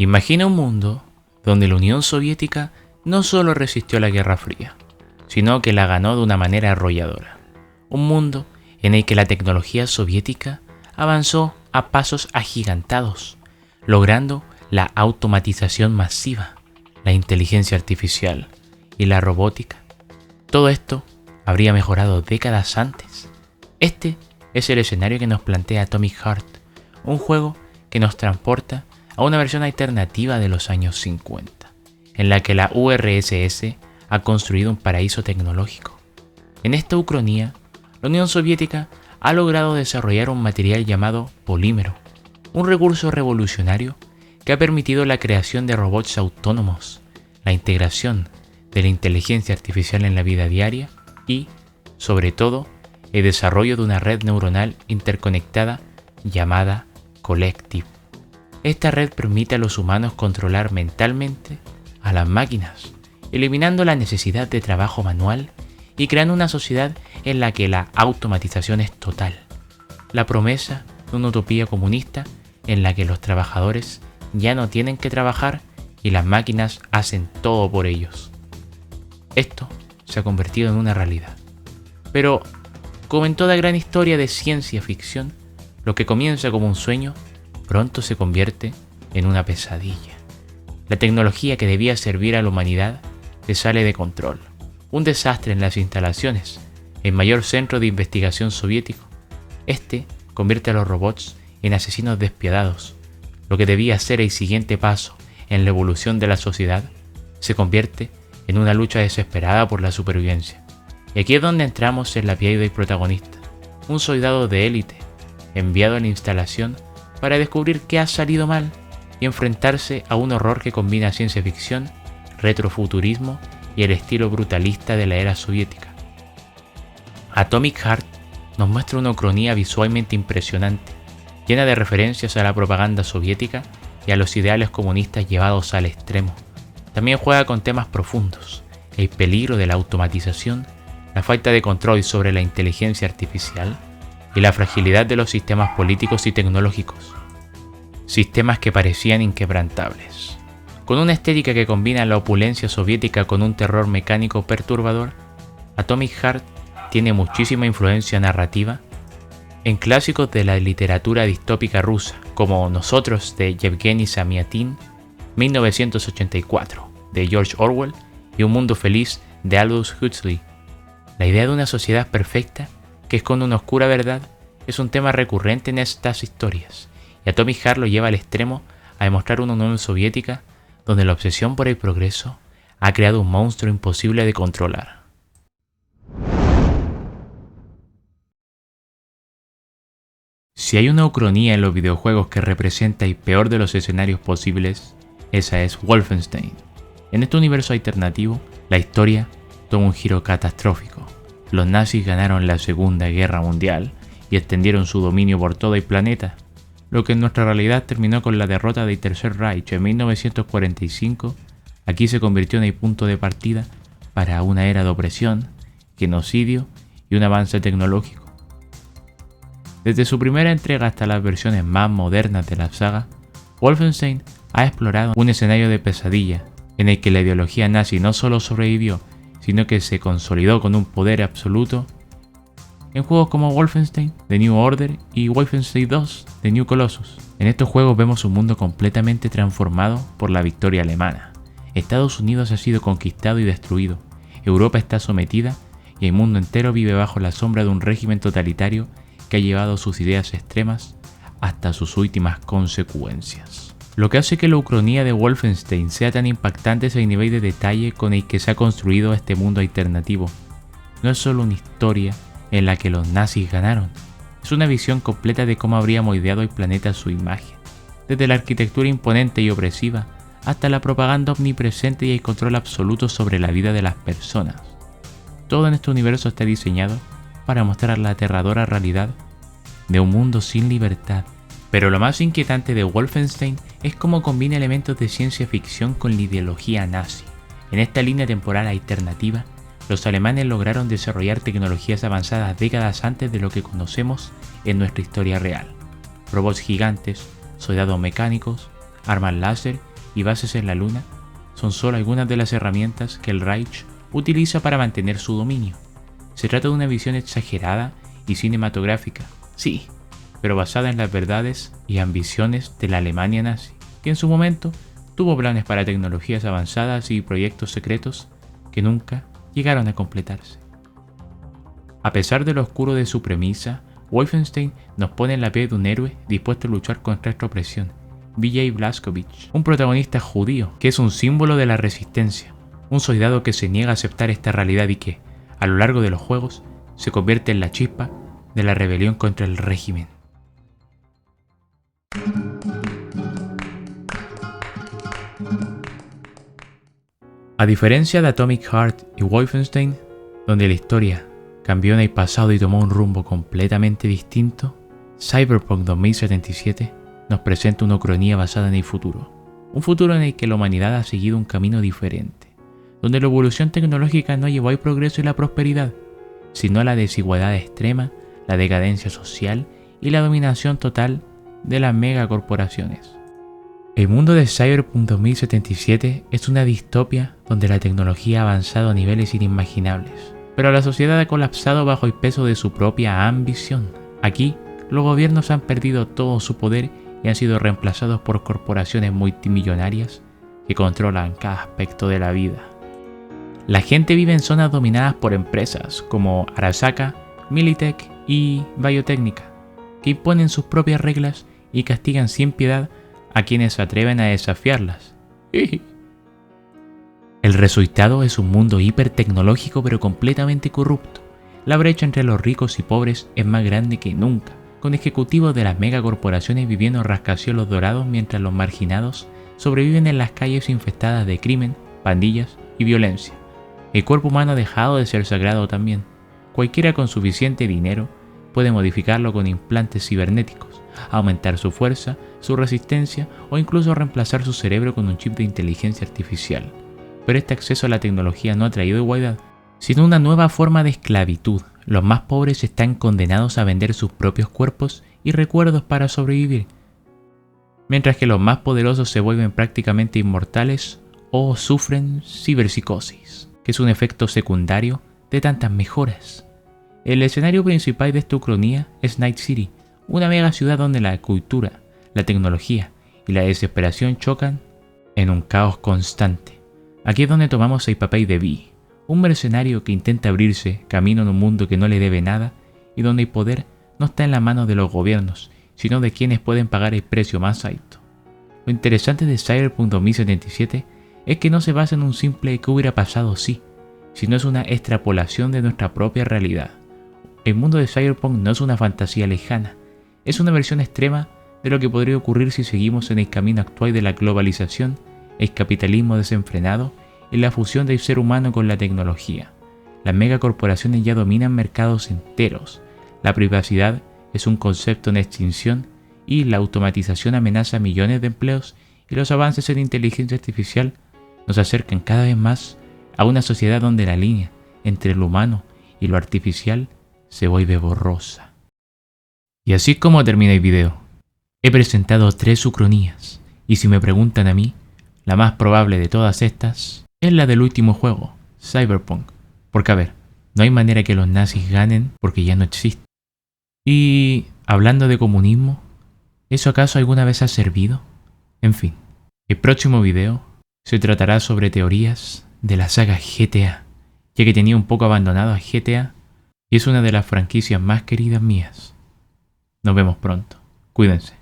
Imagina un mundo donde la Unión Soviética no solo resistió la Guerra Fría, sino que la ganó de una manera arrolladora. Un mundo en el que la tecnología soviética avanzó a pasos agigantados, logrando la automatización masiva, la inteligencia artificial y la robótica. Todo esto habría mejorado décadas antes. Este es el escenario que nos plantea Atomic Heart, un juego que nos transporta a una versión alternativa de los años 50, en la que la URSS ha construido un paraíso tecnológico. En esta ucronía, la Unión Soviética ha logrado desarrollar un material llamado polímero, un recurso revolucionario que ha permitido la creación de robots autónomos, la integración de la inteligencia artificial en la vida diaria y, sobre todo, el desarrollo de una red neuronal interconectada llamada Collective. Esta red permite a los humanos controlar mentalmente a las máquinas, eliminando la necesidad de trabajo manual y creando una sociedad en la que la automatización es total. La promesa de una utopía comunista en la que los trabajadores ya no tienen que trabajar y las máquinas hacen todo por ellos. Esto se ha convertido en una realidad. Pero, como en toda gran historia de ciencia ficción, lo que comienza como un sueño pronto se convierte en una pesadilla. La tecnología que debía servir a la humanidad se sale de control. Un desastre en las instalaciones, el mayor centro de investigación soviético. Este convierte a los robots en asesinos despiadados. Lo que debía ser el siguiente paso en la evolución de la sociedad se convierte en una lucha desesperada por la supervivencia. Y aquí es donde entramos en la piel del protagonista, un soldado de élite, enviado a la instalación para descubrir qué ha salido mal y enfrentarse a un horror que combina ciencia ficción, retrofuturismo y el estilo brutalista de la era soviética. Atomic Heart nos muestra una ucronía visualmente impresionante, llena de referencias a la propaganda soviética y a los ideales comunistas llevados al extremo. También juega con temas profundos, el peligro de la automatización, la falta de control sobre la inteligencia artificial y la fragilidad de los sistemas políticos y tecnológicos. Sistemas que parecían inquebrantables. Con una estética que combina la opulencia soviética con un terror mecánico perturbador, Atomic Heart tiene muchísima influencia narrativa en clásicos de la literatura distópica rusa, como Nosotros de Yevgeny Zamyatin, 1984 de George Orwell y Un mundo feliz de Aldous Huxley. La idea de una sociedad perfecta que esconde una oscura verdad es un tema recurrente en estas historias, y Atomic Heart lo lleva al extremo a demostrar una Unión Soviética donde la obsesión por el progreso ha creado un monstruo imposible de controlar. Si hay una ucronía en los videojuegos que representa el peor de los escenarios posibles, esa es Wolfenstein. En este universo alternativo, la historia toma un giro catastrófico. Los nazis ganaron la Segunda Guerra Mundial y extendieron su dominio por todo el planeta, lo que en nuestra realidad terminó con la derrota del Tercer Reich en 1945. Aquí se convirtió en el punto de partida para una era de opresión, genocidio y un avance tecnológico. Desde su primera entrega hasta las versiones más modernas de la saga, Wolfenstein ha explorado un escenario de pesadilla en el que la ideología nazi no solo sobrevivió, sino que se consolidó con un poder absoluto en juegos como Wolfenstein The New Order y Wolfenstein 2 The New Colossus. En estos juegos vemos un mundo completamente transformado por la victoria alemana. Estados Unidos ha sido conquistado y destruido, Europa está sometida y el mundo entero vive bajo la sombra de un régimen totalitario que ha llevado sus ideas extremas hasta sus últimas consecuencias. Lo que hace que la ucronía de Wolfenstein sea tan impactante es el nivel de detalle con el que se ha construido este mundo alternativo. No es solo una historia en la que los nazis ganaron, es una visión completa de cómo habría moldeado el planeta a su imagen, desde la arquitectura imponente y opresiva hasta la propaganda omnipresente y el control absoluto sobre la vida de las personas. Todo en este universo está diseñado para mostrar la aterradora realidad de un mundo sin libertad. Pero lo más inquietante de Wolfenstein es cómo combina elementos de ciencia ficción con la ideología nazi. En esta línea temporal alternativa, los alemanes lograron desarrollar tecnologías avanzadas décadas antes de lo que conocemos en nuestra historia real. Robots gigantes, soldados mecánicos, armas láser y bases en la Luna son solo algunas de las herramientas que el Reich utiliza para mantener su dominio. Se trata de una visión exagerada y cinematográfica, sí, pero basada en las verdades y ambiciones de la Alemania nazi, que en su momento tuvo planes para tecnologías avanzadas y proyectos secretos que nunca llegaron a completarse. A pesar de lo oscuro de su premisa, Wolfenstein nos pone en la piel de un héroe dispuesto a luchar contra esta opresión, V.J. Blazkowicz, un protagonista judío que es un símbolo de la resistencia, un soldado que se niega a aceptar esta realidad y que, a lo largo de los juegos, se convierte en la chispa de la rebelión contra el régimen. A diferencia de Atomic Heart y Wolfenstein, donde la historia cambió en el pasado y tomó un rumbo completamente distinto, Cyberpunk 2077 nos presenta una ucronía basada en el futuro. Un futuro en el que la humanidad ha seguido un camino diferente, donde la evolución tecnológica no llevó al progreso y la prosperidad, sino a la desigualdad extrema, la decadencia social y la dominación total de las megacorporaciones. El mundo de Cyberpunk 2077 es una distopia donde la tecnología ha avanzado a niveles inimaginables, pero la sociedad ha colapsado bajo el peso de su propia ambición. Aquí, los gobiernos han perdido todo su poder y han sido reemplazados por corporaciones multimillonarias que controlan cada aspecto de la vida. La gente vive en zonas dominadas por empresas como Arasaka, Militech y Biotechnica, que imponen sus propias reglas y castigan sin piedad a quienes se atreven a desafiarlas. El resultado es un mundo hipertecnológico pero completamente corrupto. La brecha entre los ricos y pobres es más grande que nunca, con ejecutivos de las megacorporaciones viviendo rascacielos dorados mientras los marginados sobreviven en las calles infestadas de crimen, pandillas y violencia. El cuerpo humano ha dejado de ser sagrado también. Cualquiera con suficiente dinero puede modificarlo con implantes cibernéticos, aumentar su fuerza, su resistencia o incluso reemplazar su cerebro con un chip de inteligencia artificial. Pero este acceso a la tecnología no ha traído igualdad, sino una nueva forma de esclavitud. Los más pobres están condenados a vender sus propios cuerpos y recuerdos para sobrevivir, mientras que los más poderosos se vuelven prácticamente inmortales o sufren ciberpsicosis, que es un efecto secundario de tantas mejoras. El escenario principal de esta ucronía es Night City, una mega ciudad donde la cultura, la tecnología y la desesperación chocan en un caos constante. Aquí es donde tomamos el papel de Vi, un mercenario que intenta abrirse camino en un mundo que no le debe nada y donde el poder no está en las manos de los gobiernos, sino de quienes pueden pagar el precio más alto. Lo interesante de Cyberpunk 2077 es que no se basa en un simple "¿qué hubiera pasado si?", sino es una extrapolación de nuestra propia realidad. El mundo de Cyberpunk no es una fantasía lejana, es una versión extrema de lo que podría ocurrir si seguimos en el camino actual de la globalización, el capitalismo desenfrenado y la fusión del ser humano con la tecnología. Las megacorporaciones ya dominan mercados enteros, la privacidad es un concepto en extinción y la automatización amenaza millones de empleos y los avances en inteligencia artificial nos acercan cada vez más a una sociedad donde la línea entre lo humano y lo artificial se vuelve borrosa. Y así es como termina el video. He presentado 3 ucronías, y si me preguntan a mí, la más probable de todas estas es la del último juego, Cyberpunk. Porque a ver, no hay manera que los nazis ganen porque ya no existen. Y hablando de comunismo, ¿eso acaso alguna vez ha servido? En fin, el próximo video se tratará sobre teorías de la saga GTA, ya que tenía un poco abandonado a GTA y es una de las franquicias más queridas mías. Nos vemos pronto. Cuídense.